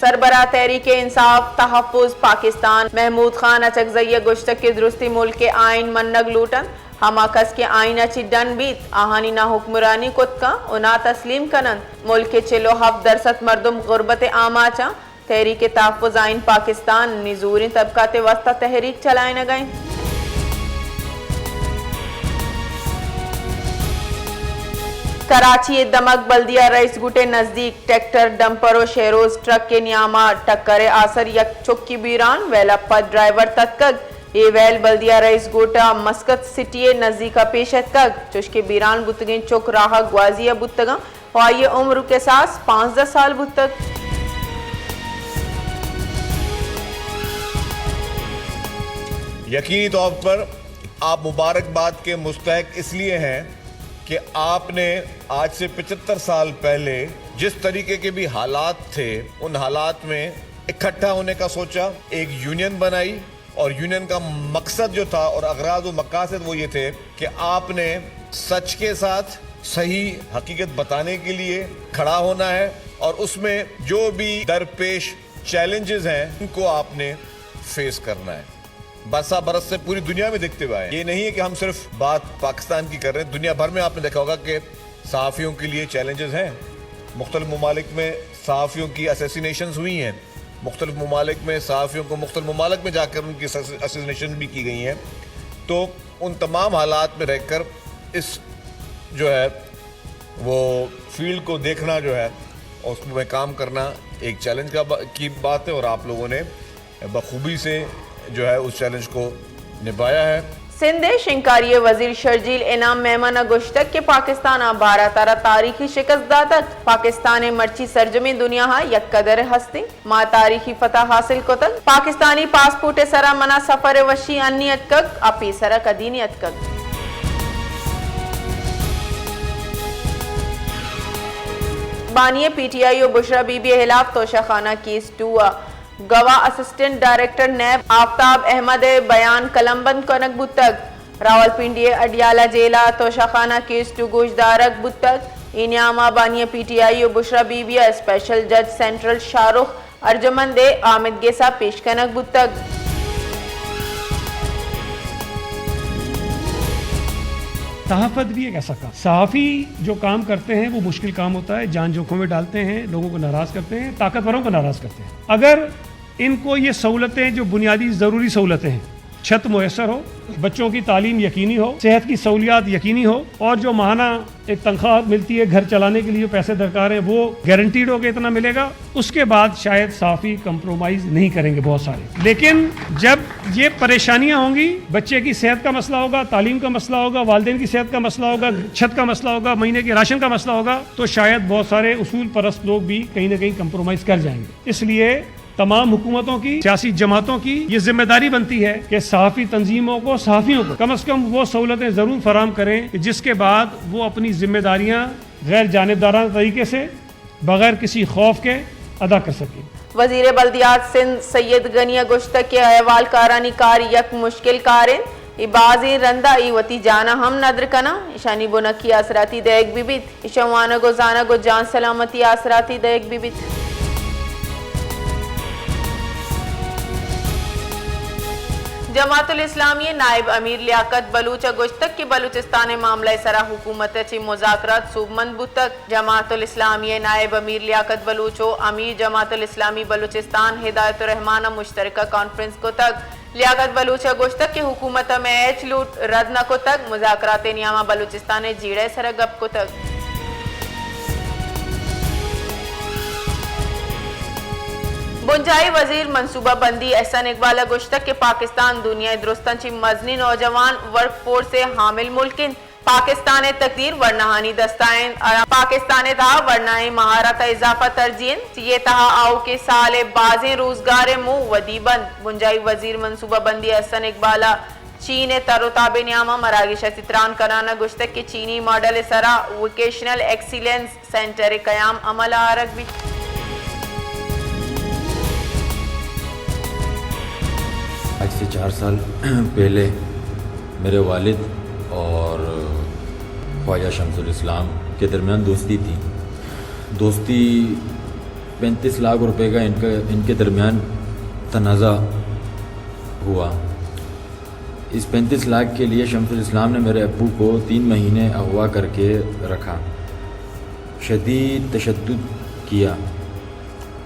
सरबराह तहरीक इंसाफ तहफ़्फ़ुज़ पाकिस्तान महमूद खान अचकज़ई गुश्तक के दुरुस्ती मुल्क के आइन मन्नग लूटन हमाकस के आइन अची डन बीत आहानी ना हुक्मरानी कुत्का उना तस्लीम कनन मुल्क के 47% मरदम गुरबत आमाचा तहरीक तहफ़्फ़ुज़ आइन पाकिस्तान निजूरी तबकात वस्ता तहरीक चलाए न गए। कराची दमक बल्दिया रईस गुटे नजदीक ट्रैक्टर डंपर और शेरोज ट्रक के नियामा टक्कर आसर यक चुक्की बीरान वेला पद ड्राइवर तत्कग ये वेल बल्दिया रईस गुटा मस्कत सिटी नजदीक पेशत कग चुश्के बीरान बुतगिन चुक राह ग्वाजिया बुतगा और ये उम्र के साथ 5-10 साल बुतग। यकीनी तौर पर आप मुबारकबाद के मुस्तहक इसलिए हैं कि आपने आज से 75 साल पहले जिस तरीके के भी हालात थे उन हालात में इकट्ठा होने का सोचा, एक यूनियन बनाई और यूनियन का मकसद जो था और अगराज व मकासद वो ये थे कि आपने सच के साथ सही हकीकत बताने के लिए खड़ा होना है और उसमें जो भी दरपेश चैलेंजेस हैं उनको आपने फेस करना है। बरसा बरस से पूरी दुनिया में देखते हुए आए, ये नहीं है कि हम सिर्फ बात पाकिस्तान की कर रहे हैं, दुनिया भर में आपने देखा होगा कि सहाफ़ियों के लिए चैलेंजेस हैं। मुख्तलिफ ममालिक में सहाफ़ियों की असैसिनेशंस हुई हैं, मुख्तलिफ ममालिक में सहाफ़ियों को मुख्तलिफ ममालिक में जाकर उनकी असैसिनेशन भी की गई हैं। तो उन तमाम हालात में रहकर इस जो है वो फील्ड को देखना जो है और उसमें काम करना एक चैलेंज की बात है और आप लोगों ने बखूबी से जो है उस चैलेंज को निभाया है। सिंधे शिंकारी वजीर शर्जील इनाम मेहमान गुश्तक के पाकिस्तान 12 तारा तारीखी शिकस्त दातक पाकिस्तान मर्ची सरजमी दुनिया यक कदर हस्ती माँ तारीखी फतह हासिल को तक पाकिस्तानी पासपोर्ट सरा मना सफर वशी अन्नियत कक अपी सरा कदीनियत कक। बानिए PTI और बुशरा बीबी खिलाफ तोशाखाना केस 2 गवाह assistant director NAB Aftab Ahmed बयान कलमबंद कनक बुतक रावलपिंडी अडियाला जेला तोशाखाना केस 2 गोशदारक बुतक इनामा बानिया PTI और बुशरा बीबी स्पेशल जज सेंट्रल शाहरुख अर्जमंद आमिद गेसा पेश कनक बुतक। सहाफत भी एक ऐसा काम, सहाफ़ी जो काम करते हैं वो मुश्किल काम होता है, जान जोखों में डालते हैं, लोगों को नाराज़ करते हैं, ताकतवरों को नाराज़ करते हैं। अगर इनको ये सहूलतें जो बुनियादी ज़रूरी सहूलतें हैं, छत मुयसर हो, बच्चों की तालीम यकीनी हो, सेहत की सहूलियात यकीनी हो और जो माहाना एक तनख्वाह मिलती है घर चलाने के लिए पैसे दरकार हैं वो गारंटीड हो के इतना मिलेगा, उसके बाद शायद सहाफ़ी कंप्रोमाइज़ नहीं करेंगे बहुत सारे। लेकिन जब ये परेशानियां होंगी, बच्चे की सेहत का मसला होगा, तालीम का मसला होगा, वालिदैन की सेहत का मसला होगा, छत का मसला होगा, महीने के राशन का मसला होगा, तो शायद बहुत सारे उसूल परस्त लोग भी कहीं ना कहीं कंप्रोमाइज़ कर जाएंगे। इसलिए तमाम हुकूमतों की, सियासी जमातों की ये जिम्मेदारी बनती है कि सहाफ़ी तंजीमों को, सहाफ़ियों को कम से कम वो सहूलतें ज़रूर फराम करें कि जिसके बाद वो अपनी जिम्मेदारियां गैर जानिबदाराना तरीके से बगैर किसी खौफ के अदा कर सकें। वजीर बल्दियात सिंध सैयद गनिया गुश्तक के अहवाल कारानी कार यक मुश्किल कारिन इबाजी रंदा इवती जाना हम नदर कना ईशानी बुनकी असराती देख बिबित ईशवाना गो जाना गो जान सलामती असराती देख बिबित। जमातुल इस्लामी नायब अमीर लियाकत बलूच गुश्तक की बलूचिस्तान मामला सरा हुकूमत ची मुज़ाकरात सूबमंद बुतक जमातुल इस्लामी नायब अमीर लियाकत बलूचो अमीर जमातुल इस्लामी बलूचिस्तान हिदायतुर रहमान मुश्तरका कॉन्फ्रेंस को तक लियाकत बलूच गुश्तक की हुकूमत में एच लूट रद्द न को तक मुज़ाकरात नियामा बलूचिस्तान जीड़े सरा गप को तक। बुंजाई वजीर मनसूबा बंदी एहसन इकबाल गुश्तक के पाकिस्तान दुनिया दुरुस्तन ची मजनी नौजवान वर्क फोर्स से हामिल मुल्किन पाकिस्तान तकदीर वर्नाहानी दस्ताएं पाकिस्तान था वर्नाए महारत इजाफा तरजीन ये तहा आओ के साल बाजें रोजगार मुँह वदी बंद बुंजाई वजीर मनसूबा बंदी एहसन इकबाल चीन तरोताबे न्यामा मरागिश चित्रान कराना गुश्तक के चीनी मॉडल सरा वोकेशनल एक्सीलेंस सेंटर कयाम अमल आरक भी। आज से 4 साल पहले मेरे वालिद और ख्वाजा शमसुल इस्लाम के दरमियान दोस्ती थी। दोस्ती 35 लाख रुपए का इनके दरमियान तनाज़ा हुआ। इस 35 लाख के लिए शमसुल इस्लाम ने मेरे अब्बू को 3 महीने अगवा करके रखा, शदीद तशद्दुद किया,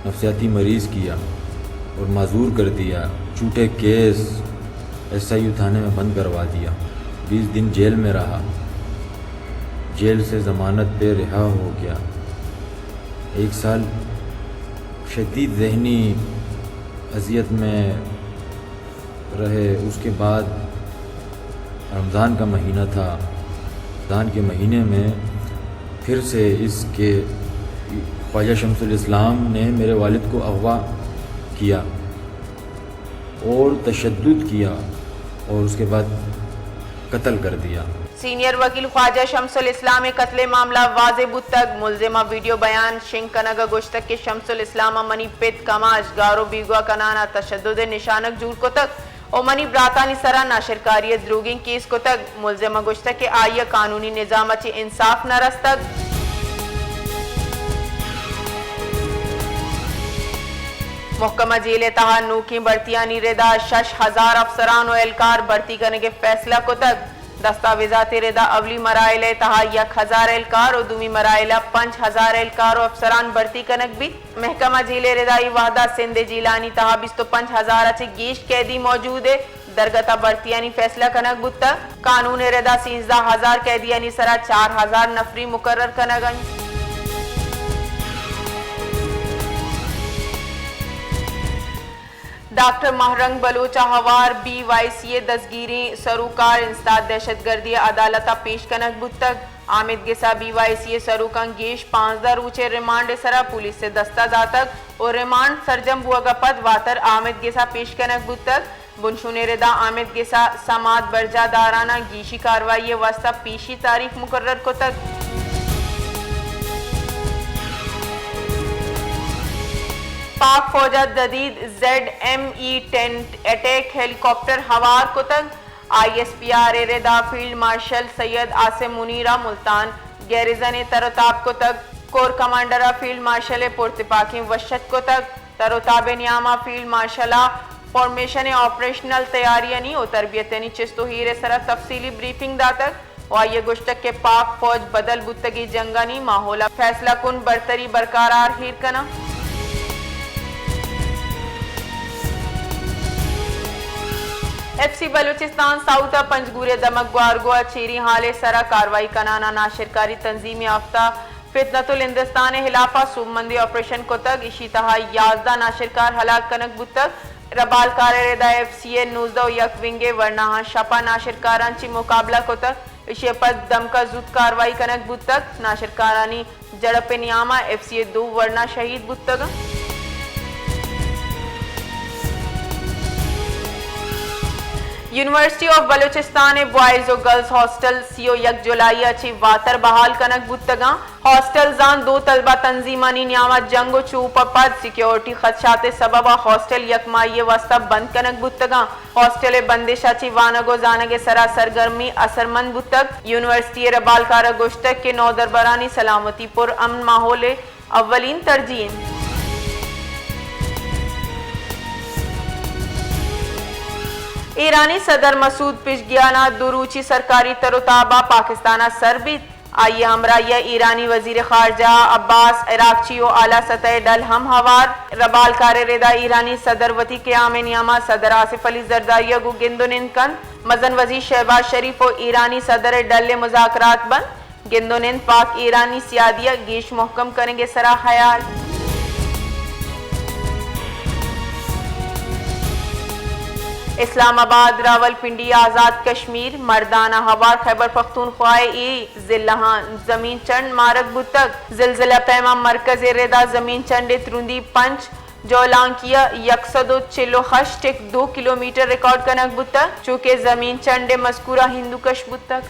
नफसियाती मरीज़ किया और माजूर कर दिया। झूठे केस SIU थाने में बंद करवा दिया। 20 दिन जेल में रहा, जेल से ज़मानत पे रिहा हो गया। 1 साल शदीद ज़हनी अज़ियत में रहे। उसके बाद रमज़ान का महीना था। रमज़ान के महीने में फिर से इसके ख्वाजा शमसुल इस्लाम ने मेरे वालिद को अगवा किया और तशद्दुद किया और उसके बाद कत्ल कर दिया। सीनियर वकील ख्वाजा शमसुल इस्लाम कत्ले मामला वाज़े बुत तक मुलजिमा वीडियो बयान शिंग कनगा गोश्तक के शमसुल इस्लाम मनी पित कमाश गारो बीगवा कनाना तशद्दुद निशानक जूर को तक और मनी ब्रातानी सरा नाशरकारी द्रूगिंग केस को तक मुलजिमा गोश्तक के आइया कानूनी निज़ाम अच्छी इंसाफ न रस तक मुहकमा जेल तहा नूकी भर्तियानी रेदा 6000 अफसरान और एहलकार भर्ती करने के फैसला को तक दस्तावेजात रेदा अवली मराइल तहा 1000 एहलकार और दूमी मराइला 5000 एहलकार और अफसरान भर्ती कनक भी महकमा जेल रेदाई वाहदा सिंध जिलानी तहा 5000 अच्छे गेश कैदी मौजूद है। दरगता भर्तियानी फैसला कनक बुत्ता कानून रेदा 13000 कैदियानी सरा 4000 नफरी मुकर्रर कनगन। डॉक्टर महरंग बलोचा हवार BYCA दसगिरी सरूकार इंस्ताद दहशतगर्दी अदालत पेश कनक बुतक आमिद गिसा BYCA सरूकंग गेश 5 ऊंचे रिमांड सरा पुलिस से दस्ता दातक और रिमांड सरजम बुआगा पद वातर आमिद गिसा पेश कनक बुतक बुनशुने रेदा आमिद गिसा समात बरजा दाराना गीशी कार्रवाई वास्ता पेशी तारीख मुकर्रर को तक पाक फौजा जदीद ZME-10 अटैक हेलीकॉप्टर हवार को तक ISPR रेदा फील्ड मार्शल सैयद आसिम मुनीरा मुल्तान गैरिजन तरोताब को तक कोर कमांडर फील्ड मार्शल पुरतपाकी वशत को तक तरोताब नियामा फील्ड मार्शला फॉर्मेशन ऑपरेशनल तैयारियानी और तरबियतनी चिस्तो हीरे सरा तफसीली ब्रीफिंग दातक और ये गुश्तक के पाक फौज बदल बुतगी जंगानी माहौला फैसला कुन बरतरी बरकरार हीर कना। FC बलूचिस्तान साउथ पंजगूरे दमक ग्वारगो चेरी हाले सरा कार्रवाई कनाना नाशिरकारी तंजीम याफ्ता फितनतुल हिंदुस्तान हिलाफा सूबमंदी ऑपरेशन को तक इसी तहा 11 नाशिरकार हलाक कनक बुतक रबाल रेदा FCA 19 यक विंगे वर्ना शपा नाशिरकारांची मुकाबला को तक इसी पद दमका जुत कार्रवाई कनक बुतक नाशिरकारानी जड़प नियामा FCA 2 वर्ना शहीद बुतक। यूनिवर्सिटी ऑफ बलूचिस्तान बॉयज और गर्ल्स हॉस्टल CO 1 जुलाई अच्छी वातर बहाल कनक बुतगा हॉस्टल जान 2 तलबा तंजीमानी न्यामा जंगो चूप पद सिक्योरिटी खदशाते सबबा हॉस्टल यकमाई वास्ता बंद कनक बुतगा हॉस्टल बंदिश अच्छी वानगो जानगे सरा सरगर्मी असरमंद बुतक यूनिवर्सिटी रबालकारा गोश्तक के नौदरबरानी सलामती पुर अमन माहौल अव्वलीन तरजीह। ईरानी सदर मसूद पिशगियाना दुरूची सरकारी तरोताबा पाकिस्ताना सरबित आइए हमरा यह ईरानी वजीर खारजा अब्बास इराकची और आला सतह डल हम हवार रबाल कार रेदा ईरानी सदर वती क़याम नियामा सदर आसिफ अली जरदारिया गु गिंदुनिन कन मजन वजीर शहबाज शरीफ और ईरानी सदर डल मुज़ाकरात बंद गिंदुनिन पाक ईरानी सियादिया गेश मुहकम करेंगे सरा ख्याल। इस्लामाबाद रावलपिंडी आज़ाद कश्मीर मर्दाना हवार खैबर पख्तूनख्वा जिला जमीन चंड मारक बुतक जिलजिला पैमा मरकज रेदा जमीन चंड त्रुंदी पंच जोलांकिया 146.2 किलोमीटर रिकॉर्ड कनक बुतक चूँकि जमीन चंड मस्कूरा हिंदू कश बुतक।